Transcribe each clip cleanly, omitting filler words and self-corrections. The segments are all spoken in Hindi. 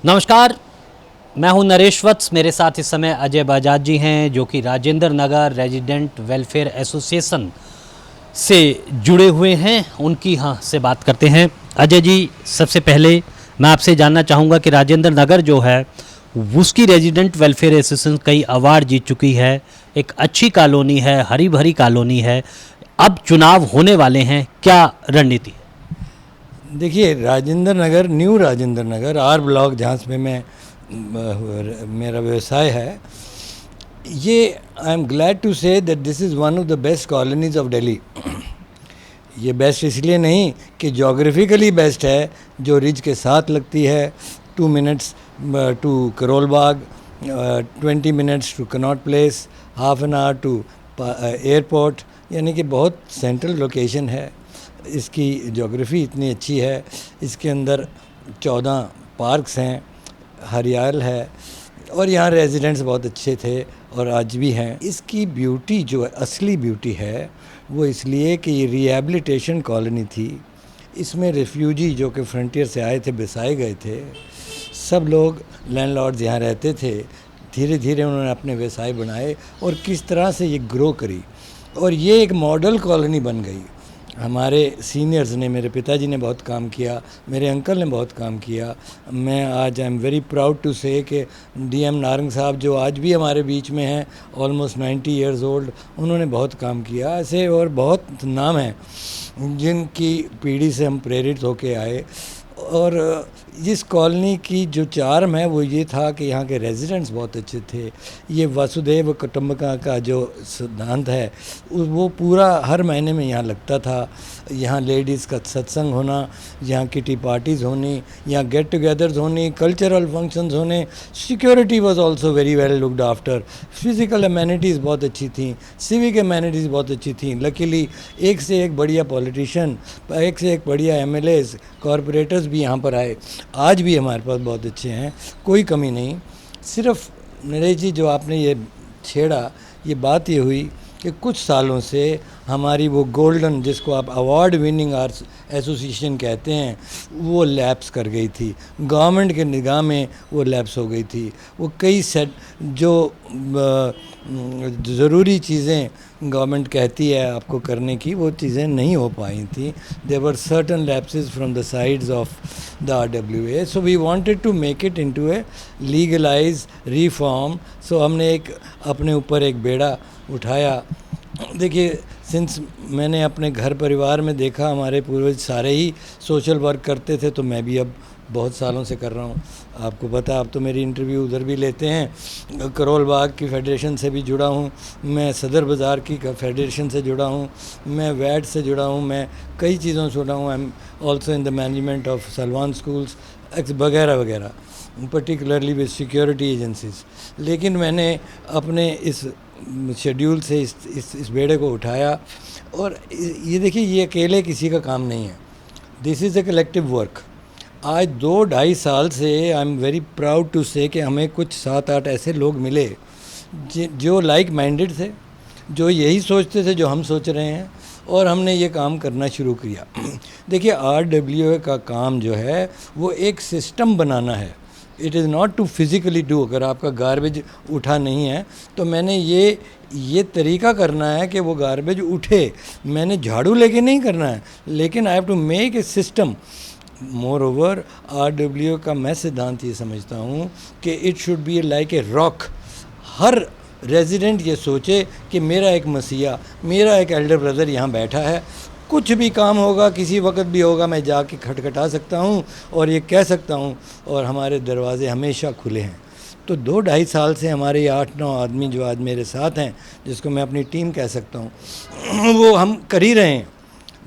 नमस्कार, मैं हूं नरेश वत्स। मेरे साथ इस समय अजय बजाज जी हैं जो कि Rajendra Nagar resident welfare association से जुड़े हुए हैं। उनकी से बात करते हैं। अजय जी, सबसे पहले मैं आपसे जानना चाहूँगा कि राजेंद्र नगर जो है उसकी रेजिडेंट वेलफेयर एसोसिएशन कई अवार्ड जीत चुकी है, एक अच्छी कॉलोनी है, हरी भरी कॉलोनी है। अब चुनाव होने वाले हैं, क्या रणनीति? देखिए, Rajendra Nagar, new Rajendra Nagar, R block, जहाँ पे मेरा व्यवसाय है, ये I am glad to say that this is one of the best colonies of Delhi. ये बेस्ट इसलिए नहीं कि जोग्राफिकली बेस्ट है, जो रिज के साथ लगती है, 2 minutes to Karol Bagh, 20 minutes to Connaught Place, half an hour to airport, यानी कि बहुत सेंट्रल लोकेशन है। इसकी जोग्राफ़ी इतनी अच्छी है, इसके अंदर 14 पार्क्स हैं, हरियाल है, और यहाँ रेजिडेंट्स बहुत अच्छे थे और आज भी हैं। इसकी ब्यूटी जो है, असली ब्यूटी है, वो इसलिए कि ये रिहैबिलिटेशन कॉलोनी थी। इसमें रेफ्यूजी जो कि फ्रंटियर से आए थे, बसाए गए थे, सब लोग लैंडलॉर्ड्स यहाँ रहते थे। धीरे धीरे उन्होंने अपने व्यवसाय बनाए और किस तरह से ये ग्रो करी, और ये एक मॉडल कॉलोनी बन गई। हमारे सीनियर्स ने, मेरे पिताजी ने बहुत काम किया, मेरे अंकल ने बहुत काम किया। मैं आज I am very proud to say कि डीएम नारंग साहब, जो आज भी हमारे बीच में हैं, ऑलमोस्ट 90 ईयर्स ओल्ड, उन्होंने बहुत काम किया। ऐसे और बहुत नाम हैं जिनकी पीढ़ी से हम प्रेरित होके आए। और इस कॉलोनी की जो चार्म है वो ये था कि यहाँ के रेजिडेंट्स बहुत अच्छे थे। ये वसुधैव कुटुंबकम का जो सिद्धांत है वो पूरा हर महीने में यहाँ लगता था। यहाँ लेडीज़ का सत्संग होना, यहाँ किटी पार्टीज़ होनी, यहाँ गेट टुगेदर्स होनी, कल्चरल फंक्शंस होने। Security was also very well looked after. Physical amenities बहुत अच्छी थी, सिविक एमेनिटीज़ बहुत अच्छी थी। लकीली एक से एक बढ़िया पॉलिटिशियन, एक से एक बढ़िया एमएलएज, कॉरपोरेटर्स भी यहाँ पर आए। आज भी हमारे पास बहुत अच्छे हैं, कोई कमी नहीं। सिर्फ नरेश जी, जो आपने ये छेड़ा, ये बात ये हुई कि कुछ सालों से हमारी वो गोल्डन, जिसको आप अवार्ड विनिंग आर्ट्स एसोसिएशन कहते हैं, वो लैप्स कर गई थी। गवर्नमेंट के निगाह में वो लैप्स हो गई थी। वो कई सेट जो ज़रूरी चीज़ें गवर्नमेंट कहती है आपको करने की, वो चीज़ें नहीं हो पाई थी। There were certain lapses from the sides of the RWA, so we wanted to make it into a legalise reform. So हमने एक अपने ऊपर एक बेड़ा उठाया। देखिए, सिंस मैंने अपने घर परिवार में देखा, हमारे पूर्वज सारे ही सोशल वर्क करते थे, तो मैं भी अब बहुत सालों से कर रहा हूँ। आपको पता है, आप तो मेरी इंटरव्यू उधर भी लेते हैं। करोल बाग की फेडरेशन से भी जुड़ा हूँ मैं, सदर बाज़ार की फेडरेशन से जुड़ा हूँ मैं, वैट से जुड़ा हूँ मैं, कई चीज़ों से जुड़ा हूँ। I am also in the management of Salwan schools वगैरह वगैरह, पर्टिकुलरली विद सिक्योरिटी एजेंसीज। लेकिन मैंने अपने इस शेड्यूल से इस बेड़े को उठाया। और ये देखिए, ये अकेले किसी का काम नहीं है, this is a collective work. आज 2-2.5 साल से I am very proud to say कि हमें कुछ 7-8 ऐसे लोग मिले जो लाइक माइंडेड थे, जो यही सोचते थे जो हम सोच रहे हैं, और हमने ये काम करना शुरू किया। देखिए, RWA का काम जो है वो एक सिस्टम बनाना है। It is not to physically do. अगर आपका गार्बेज उठा नहीं है तो मैंने ये तरीका करना है कि वो गार्बेज उठे। मैंने झाड़ू लेके नहीं करना है, लेकिन I have to make a system. Moreover, RWA का मैं सिद्धांत ये समझता हूँ कि it should be like a rock. हर रेजिडेंट ये सोचे कि मेरा एक मसीहा, मेरा एक एल्डर ब्रदर यहाँ बैठा है। कुछ भी काम होगा, किसी वक्त भी होगा, मैं जाके खटखटा सकता हूँ और ये कह सकता हूँ, और हमारे दरवाजे हमेशा खुले हैं। तो 2-2.5 साल से हमारे 8-9 आदमी जो आज मेरे साथ हैं, जिसको मैं अपनी टीम कह सकता हूँ, वो हम कर ही रहे हैं।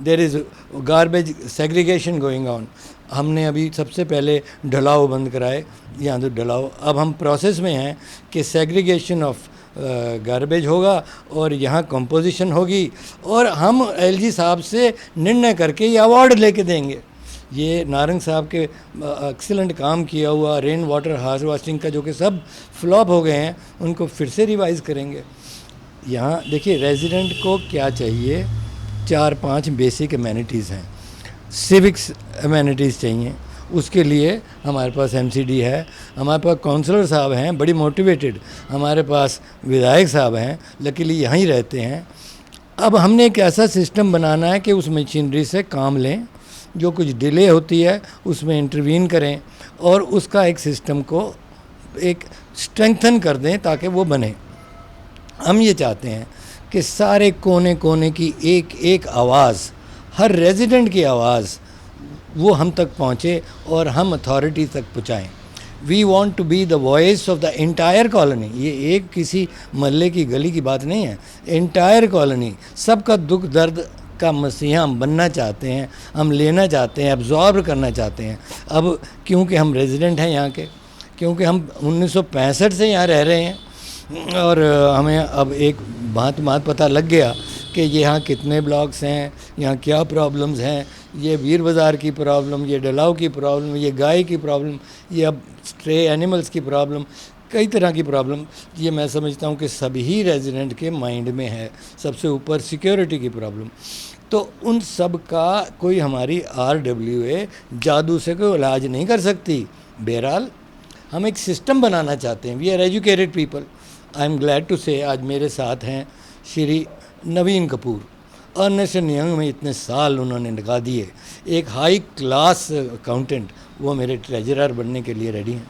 There is garbage segregation going on. हमने अभी सबसे पहले ढलाव बंद कराए, यहाँ तो ढलाव, अब हम प्रोसेस में हैं कि सेग्रीगेशन ऑफ गार्बेज होगा और यहाँ कंपोजिशन होगी, और हम LG साहब से निर्णय करके ये अवार्ड लेके देंगे। ये नारंग साहब के एक्सीलेंट काम किया हुआ रेन वाटर हार्वेस्टिंग का, जो कि सब फ्लॉप हो गए हैं, उनको फिर से रिवाइज़ करेंगे। यहाँ देखिए, रेजिडेंट को क्या चाहिए, 4-5 बेसिक एमेनिटीज़ हैं। सिविक्स एमेनिटीज़ चाहिए, उसके लिए हमारे पास एमसीडी है, हमारे पास काउंसलर साहब हैं बड़ी मोटिवेटेड, हमारे पास विधायक साहब हैं लकीली यहीं रहते हैं। अब हमने एक ऐसा सिस्टम बनाना है कि उस मशीनरी से काम लें, जो कुछ डिले होती है उसमें इंटरवीन करें और उसका एक सिस्टम को एक स्ट्रेंथन कर दें ताकि वो बने। हम ये चाहते हैं कि सारे कोने कोने की एक एक आवाज़, हर रेजिडेंट की आवाज़ वो हम तक पहुँचे और हम अथॉरिटी तक पहुँचाएँ। We want to be the voice of the entire colony. ये एक किसी महल्ले की गली की बात नहीं है, इंटायर कॉलोनी सबका दुख दर्द का मसीहा हम बनना चाहते हैं, हम लेना चाहते हैं, एब्जॉर्ब करना चाहते हैं। अब क्योंकि हम रेजिडेंट हैं यहाँ के, क्योंकि हम 1965 से यहाँ रह रहे हैं और हमें अब एक बात पता लग गया कि यहाँ कितने ब्लॉक्स हैं, यहाँ क्या प्रॉब्लम्स हैं, ये वीर बाज़ार की प्रॉब्लम, ये डलाव की प्रॉब्लम, ये गाय की प्रॉब्लम, ये अब स्ट्रे एनिमल्स की प्रॉब्लम, कई तरह की प्रॉब्लम, ये मैं समझता हूँ कि सभी रेजिडेंट के माइंड में है। सबसे ऊपर सिक्योरिटी की प्रॉब्लम, तो उन सब का कोई हमारी RWA जादू से कोई इलाज नहीं कर सकती। बहरहाल हम एक सिस्टम बनाना चाहते हैं। We are educated people. I am glad to say आज मेरे साथ हैं Shri Naveen Kapoor. Ernst and Young में इतने साल उन्होंने लगा दिए, एक हाई क्लास अकाउंटेंट, वो मेरे ट्रेजरर बनने के लिए रेडी हैं।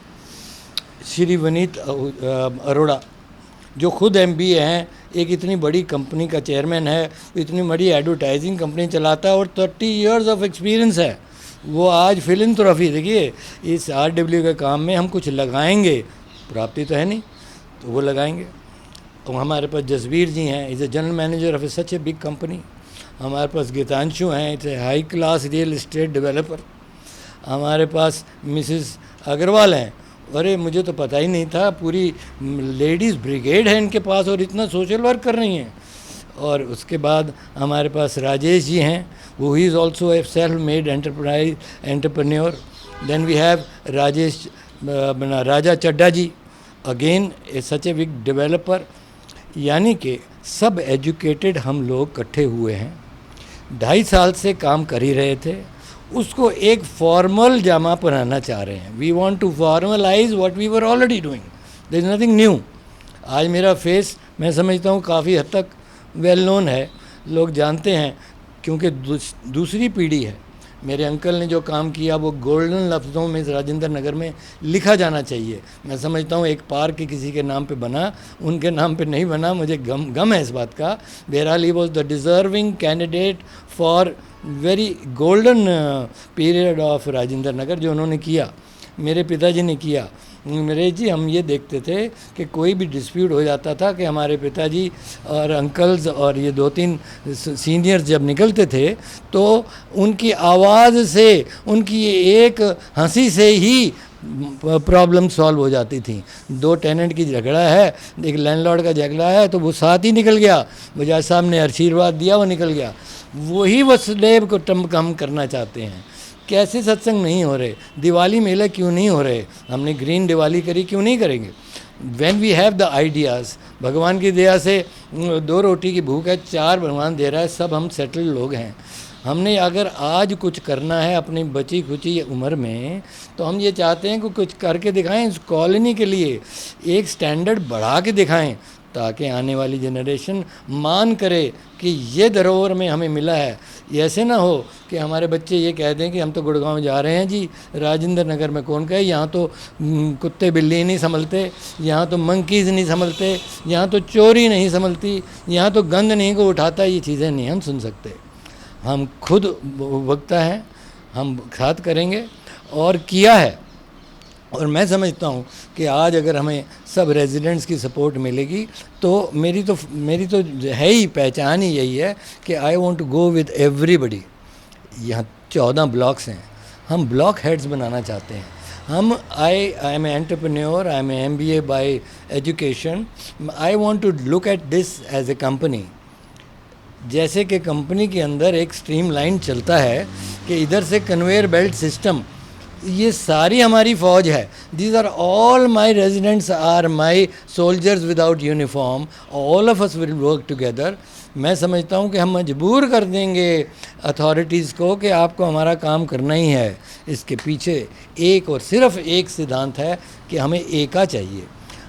श्री वनीत अरोड़ा जो खुद MBA हैं, एक इतनी बड़ी कंपनी का चेयरमैन है, इतनी बड़ी एडवर्टाइजिंग कंपनी चलाता है और 30 इयर्स ऑफ एक्सपीरियंस है। वो आज फिलंथ्रॉफी, देखिए इस RW के काम में हम कुछ लगाएंगे, प्राप्ति तो है नहीं तो वो लगाएंगे। तो हमारे पास जसवीर जी हैं, is a general manager of such a big company. हमारे पास गीतांशु हैं, it's a high class real estate developer. हमारे पास मिसेस अग्रवाल हैं, अरे मुझे तो पता ही नहीं था, पूरी लेडीज़ ब्रिगेड है इनके पास और इतना सोशल वर्क कर रही हैं। और उसके बाद हमारे पास राजेश जी हैं, वो he is also a self made entrepreneur. Then we have Rajesh Raja Chadha ji, again a such a big developer. यानी कि सब एजुकेटेड हम लोग इकट्ठे हुए हैं, 2.5 साल से काम कर ही रहे थे, उसको एक फॉर्मल जामा पहनाना चाह रहे हैं। We want to formalise what we were already doing, there is nothing new. आज मेरा फेस मैं समझता हूँ काफ़ी हद तक वेल नोन है, लोग जानते हैं क्योंकि दूसरी पीढ़ी है। मेरे अंकल ने जो काम किया वो गोल्डन लफ्ज़ों में राजेंद्र नगर में लिखा जाना चाहिए। मैं समझता हूँ एक पार्क किसी के नाम पे बना, उनके नाम पे नहीं बना, मुझे गम है इस बात का। बहरहाल he was the deserving candidate for very golden period of Rajendra Nagar जो उन्होंने किया, मेरे पिताजी ने किया। मेरे जी हम ये देखते थे कि कोई भी डिस्प्यूट हो जाता था कि हमारे पिताजी और अंकल्स और ये 2-3 सीनियर्स जब निकलते थे तो उनकी आवाज़ से, उनकी एक हंसी से ही प्रॉब्लम सॉल्व हो जाती थी। 2 टेनेंट की झगड़ा है, एक लैंडलॉर्ड का झगड़ा है, तो वो साथ ही निकल गया, बजाज साहब ने आशीर्वाद दिया, वो निकल गया। वही वो स्लेब को कम करना चाहते हैं। कैसे सत्संग नहीं हो रहे, दिवाली मेला क्यों नहीं हो रहे, हमने ग्रीन दिवाली करी, क्यों नहीं करेंगे। When we have the ideas, भगवान की दया से 2 रोटी की भूख है, 4 भगवान दे रहा है, सब हम सेटल लोग हैं। हमने अगर आज कुछ करना है अपनी बची खुची उम्र में, तो हम ये चाहते हैं कि कुछ करके दिखाएं, इस कॉलोनी के लिए एक स्टैंडर्ड बढ़ा के दिखाएं, ताकि आने वाली जनरेशन मान करे कि ये धरोहर में हमें मिला है। ये ऐसे ना हो कि हमारे बच्चे ये कह दें कि हम तो गुड़गांव जा रहे हैं जी, राजेंद्र नगर में कौन कहे, यहाँ तो कुत्ते बिल्ली नहीं संभलते, यहाँ तो मंकीज़ नहीं संभलते, यहाँ तो चोरी नहीं संभलती, यहाँ तो गंद नहीं को उठाता। ये चीज़ें नहीं हम सुन सकते। हम खुद वक्ता हैं, हम साथ करेंगे और किया है। और मैं समझता हूँ कि आज अगर हमें सब रेजिडेंट्स की सपोर्ट मिलेगी तो मेरी तो है ही पहचान ही यही है कि I want to go with everybody. यहाँ 14 ब्लॉक्स हैं, हम ब्लॉक हेड्स बनाना चाहते हैं। हम I am entrepreneur, I am MBA by education. I want to look at this as a company. जैसे कि कंपनी के अंदर एक स्ट्रीम लाइन चलता है कि इधर से कन्वेयर बेल्ट सिस्टम, ये सारी हमारी फ़ौज है। These are all my residents, are my soldiers without uniform, all of us will work together. मैं समझता हूँ कि हम मजबूर कर देंगे अथॉरिटीज़ को कि आपको हमारा काम करना ही है। इसके पीछे एक और सिर्फ एक सिद्धांत है कि हमें एका चाहिए,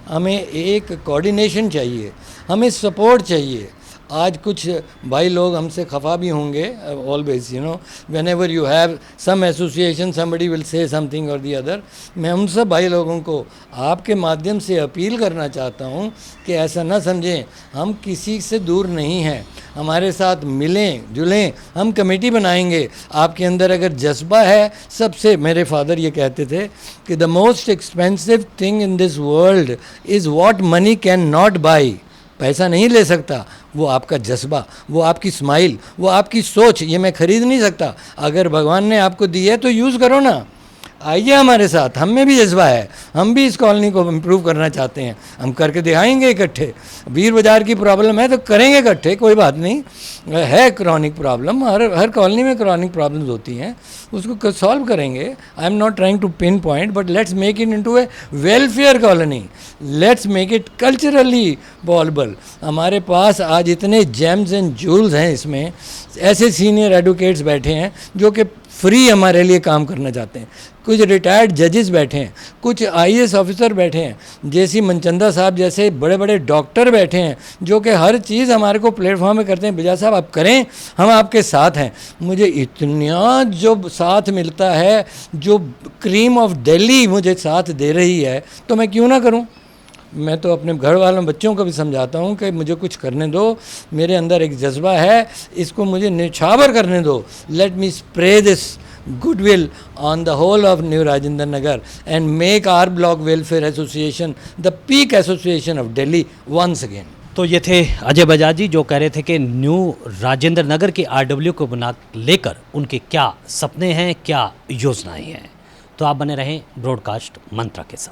हमें एक कोऑर्डिनेशन चाहिए, हमें सपोर्ट चाहिए। आज कुछ भाई लोग हमसे खफा भी होंगे, always you know whenever you have some association somebody will say something or the other. मैं उन सब भाई लोगों को आपके माध्यम से अपील करना चाहता हूँ कि ऐसा ना समझें, हम किसी से दूर नहीं हैं, हमारे साथ मिलें जुलें, हम कमेटी बनाएंगे। आपके अंदर अगर जज्बा है, सबसे मेरे फादर ये कहते थे कि the most expensive thing in this world is what money can not by. पैसा नहीं ले सकता, वो आपका जज्बा, वो आपकी स्माइल, वो आपकी सोच, ये मैं ख़रीद नहीं सकता। अगर भगवान ने आपको दी है तो यूज़ करो ना, आइए हमारे साथ, हम में भी जज्बा है, हम भी इस कॉलोनी को इम्प्रूव करना चाहते हैं, हम करके दिखाएंगे इकट्ठे। वीर बाज़ार की प्रॉब्लम है तो करेंगे इकट्ठे, कोई बात नहीं है। क्रॉनिक प्रॉब्लम हर कॉलोनी में क्रॉनिक प्रॉब्लम्स होती हैं, उसको सॉल्व करेंगे। I am not trying to pinpoint, but let's make it into a welfare colony, let's make it culturally possible. हमारे पास आज इतने जेम्स एंड जूल्स हैं, इसमें ऐसे सीनियर एडवोकेट्स बैठे हैं जो कि फ्री हमारे लिए काम करना चाहते हैं, कुछ रिटायर्ड जजेस बैठे हैं, कुछ आईएएस ऑफिसर बैठे हैं, जैसी मनचंदा साहब जैसे बड़े बड़े डॉक्टर बैठे हैं जो कि हर चीज़ हमारे को प्लेटफॉर्म में करते हैं। बिजा साहब आप करें, हम आपके साथ हैं। मुझे इतना जो साथ मिलता है, जो क्रीम ऑफ दिल्ली मुझे साथ दे रही है, तो मैं क्यों ना करूं। मैं तो अपने घर वालों बच्चों को भी समझाता हूँ कि मुझे कुछ करने दो, मेरे अंदर एक जज्बा है, इसको मुझे निछावर करने दो। Let me spray this goodwill on the whole of New Rajendra Nagar and make our block welfare association the peak association of Delhi once again. तो ये थे अजय बजाज जी जो कह रहे थे कि न्यू राजेंद्र नगर के आरडब्ल्यू को बना लेकर उनके क्या सपने हैं, क्या योजनाएं हैं। तो आप बने रहें ब्रॉडकास्ट मंत्रा के साथ।